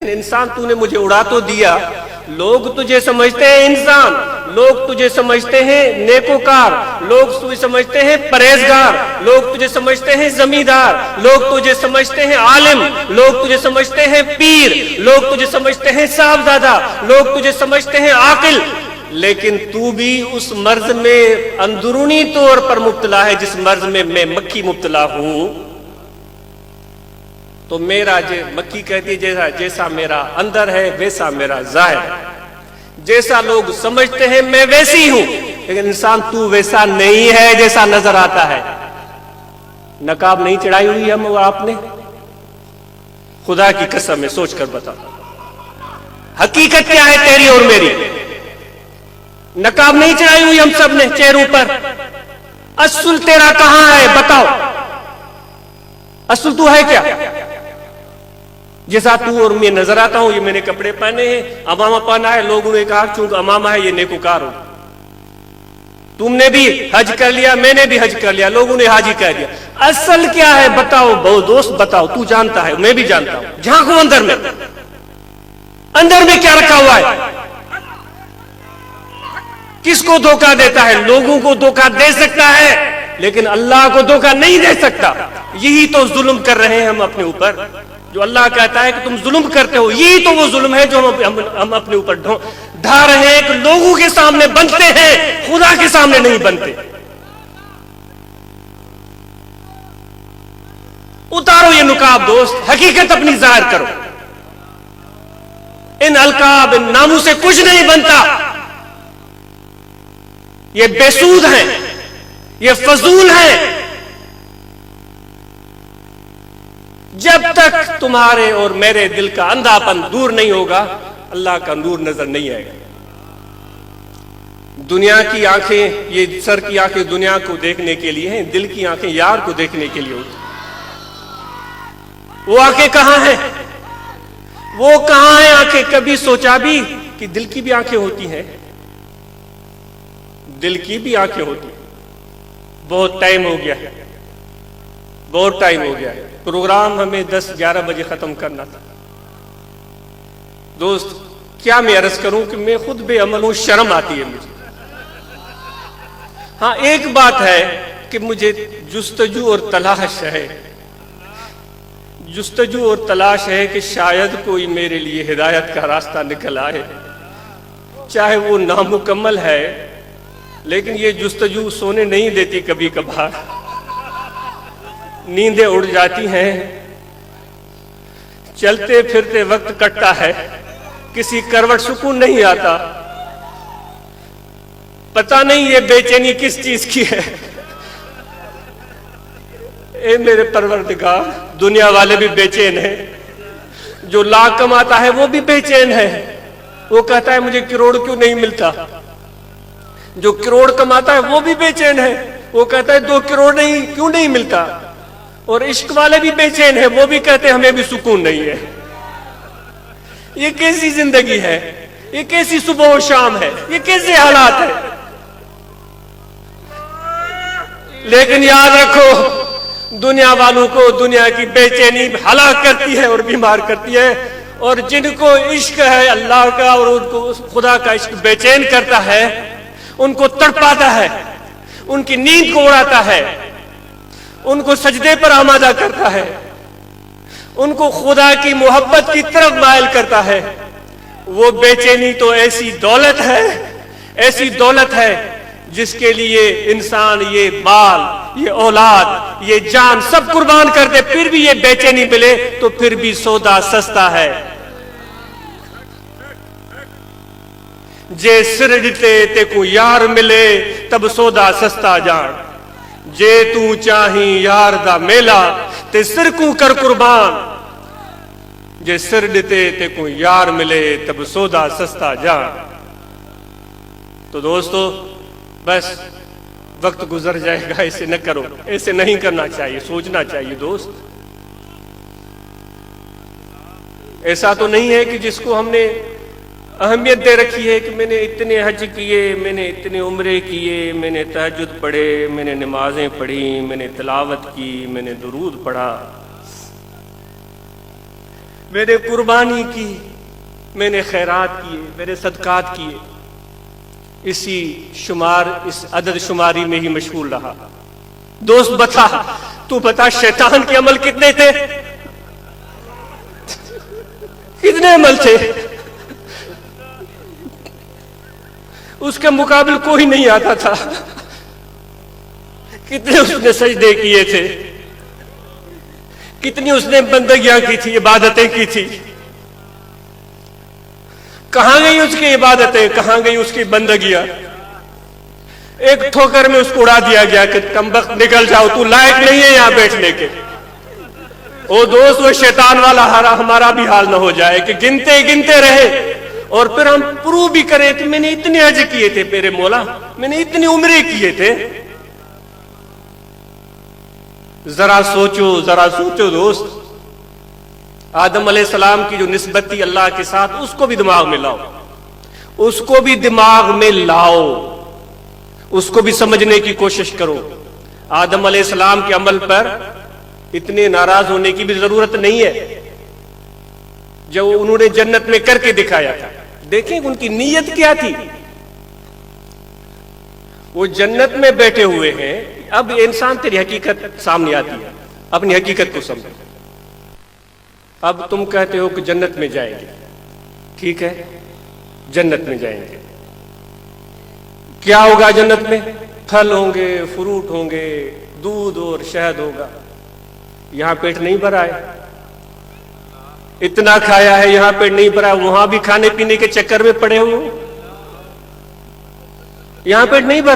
इंसान तूने मुझे उड़ा तो दिया, लोग तुझे समझते हैं इंसान, लोग तुझे समझते हैं नेकोकार, लोग तुझे समझते हैं परहेजगार, लोग तुझे समझते हैं जमींदार, लोग तुझे समझते हैं आलिम, लोग तुझे समझते हैं पीर, लोग तुझे समझते हैं साहबजादा, लोग तुझे समझते हैं आकिल, लेकिन तू भी उस मर्ज में अंदरूनी तौर पर मुब्तला है जिस मर्ज में मैं मक्खी मुब्तला हूं। तो मेरा मक्खी कहती है जैसा जैसा मेरा अंदर है वैसा मेरा जाहिर है, जैसा लोग समझते हैं मैं वैसी हूं, लेकिन इंसान तू वैसा नहीं है जैसा नजर आता है। नकाब नहीं चढ़ाई हुई हम और आपने? खुदा की कसम है, सोच कर बता, हकीकत क्या है तेरी और मेरी? नकाब नहीं चढ़ाई हुई हम सब ने चेहरों पर। असल तेरा कहां है बताओ, असल तू है क्या? जैसा तू और मैं नजर आता हूं, ये मैंने कपड़े पहने हैं, अमामा पहना है, लोगों ने कहा चूंकि अमामा है ये नेकोकार हो। तुमने भी हज कर लिया, मैंने भी हज कर लिया, लोगों ने हाजी कर दिया। असल क्या है बताओ बहुत दोस्त, बताओ, तू जानता है मैं भी जानता हूं। झांको अंदर में, अंदर में क्या रखा हुआ है? किसको धोखा देता है? लोगों को धोखा दे सकता है लेकिन अल्लाह को धोखा नहीं दे सकता। यही तो जुल्म कर रहे हैं हम अपने ऊपर। जो अल्लाह कहता है कि तुम जुल्म करते हो, यही तो वो जुल्म है जो हम अपने ऊपर ढा रहे हैं कि लोगों के सामने बनते हैं, खुदा के सामने नहीं बनते। उतारो ये नुकाब दोस्त, हकीकत अपनी जाहिर करो। इन अलकाब इन नामों से कुछ नहीं बनता, ये बेसूद हैं, ये फजूल हैं। जब तक तुम्हारे और मेरे दिल का अंधापन दूर नहीं होगा, अल्लाह का नूर नजर नहीं आएगा। दुनिया की आंखें, ये सर की आंखें दुनिया को देखने के लिए हैं, दिल की आंखें यार को देखने के लिए होती। वो आंखें कहां हैं? वो कहां हैं आंखें? कभी सोचा भी कि दिल की भी आंखें होती हैं? दिल की भी आंखें होती। बहुत टाइम हो गया है, बहुत टाइम हो गया है। प्रोग्राम हमें 10-11 बजे खत्म करना था। दोस्त क्या मैं अर्ज करूं कि मैं खुद बेअमल हूं, शर्म आती है मुझे। हाँ एक बात है कि मुझे जुस्तजू और तलाश है, जुस्तजू और तलाश है कि शायद कोई मेरे लिए हिदायत का रास्ता निकल आए, चाहे वो नामुकम्मल है, लेकिन ये जुस्तजू सोने नहीं देती। कभी कभार नींदें उड़ जाती हैं, चलते फिरते वक्त कटता है, किसी करवट सुकून नहीं आता। पता नहीं ये बेचैनी किस चीज की है। ए मेरे परवरदिगार, दुनिया वाले भी बेचैन हैं, जो लाख कमाता है वो भी बेचैन है। वो कहता है मुझे करोड़ क्यों नहीं मिलता। जो करोड़ कमाता है वो भी बेचैन है, वो कहता है 2 करोड़ नहीं क्यों नहीं मिलता। और इश्क वाले भी बेचैन है, वो भी कहते हैं हमें भी सुकून नहीं है। ये कैसी जिंदगी है? ये कैसी सुबह और शाम है? ये कैसे हालात है? लेकिन याद रखो, दुनिया वालों को दुनिया की बेचैनी हलाक करती है और बीमार करती है, और जिनको इश्क है अल्लाह का और उनको खुदा का इश्क बेचैन करता है, उनको तड़पाता है, उनकी नींद को उड़ाता है, उनको सजदे पर आमादा करता है, उनको खुदा की मोहब्बत की तरफ मायल करता है। वो बेचैनी तो ऐसी दौलत है, ऐसी दौलत है जिसके लिए इंसान ये माल, ये औलाद, ये जान सब कुर्बान कर दे, फिर भी ये बेचैनी मिले तो फिर भी सौदा सस्ता है। जे सिर दिते ते को यार मिले तब सौदा सस्ता जान, जे तू चाही यार दा मेला ते सिर को कर कुर्बान, जे सिर दिते ते को यार मिले तब सौदा सस्ता जान। तो दोस्तों बस वक्त गुजर जाएगा, ऐसे न करो, ऐसे नहीं करना चाहिए, सोचना चाहिए दोस्त। ऐसा तो नहीं है कि जिसको हमने अहमियत दे रखी है कि मैंने इतने हज किए, मैंने इतने उम्रे किए, मैंने तहज्जुद पढ़े, मैंने नमाजें पढ़ी, मैंने तिलावत की, मैंने दुरूद पढ़ा। میں نے قربانی کی، میں نے خیرات کیے، میں نے صدقات کیے، اسی عدد شماری میں ہی مشغول رہا۔ دوست تو بتا شیطان کے عمل کتنے تھے؟ کتنے عمل تھے؟ اس کے مقابل کوئی نہیں آتا تھا۔ کتنے اس نے سجدے کیے تھے، کتنی اس نے بندگیاں کی تھی، عبادتیں کی تھی۔ کہاں گئی اس کی عبادتیں، کہاں گئی اس کی بندگیاں؟ ایک ٹھوکر میں اس کو اڑا دیا گیا کہ کمبخت نکل جاؤ، تو لائق نہیں ہے یہاں بیٹھنے کے۔ وہ دوست وہ شیطان والا ہمارا بھی حال نہ ہو جائے کہ گنتے گنتے رہے اور پھر ہم پروو بھی کریں کہ میں نے اتنے حج کیے تھے میرے مولا، میں نے اتنی عمرے کیے تھے۔ ذرا سوچو دوست، آدم علیہ السلام کی جو نسبت تھی اللہ کے ساتھ، اس کو بھی دماغ میں لاؤ، اس کو بھی دماغ میں لاؤ، اس کو بھی سمجھنے کی کوشش کرو۔ آدم علیہ السلام کے عمل پر اتنے ناراض ہونے کی بھی ضرورت نہیں ہے جو انہوں نے جنت میں کر کے دکھایا تھا۔ دیکھیں ان کی نیت کیا تھی۔ وہ جنت میں بیٹھے ہوئے ہیں، اب انسان تیری حقیقت سامنے آتی ہے، اپنی حقیقت کو سمجھ۔ اب تم کہتے ہو کہ جنت میں جائیں گے، ٹھیک ہے جنت میں جائیں گے، کیا ہوگا جنت میں؟ پھل ہوں گے، فروٹ ہوں گے، دودھ اور شہد ہوگا۔ یہاں پیٹ نہیں بھرا ہے، اتنا کھایا ہے یہاں پیٹ نہیں بھرا، وہاں بھی کھانے پینے کے چکر میں پڑے ہو، یہاں پیٹ نہیں بھرا۔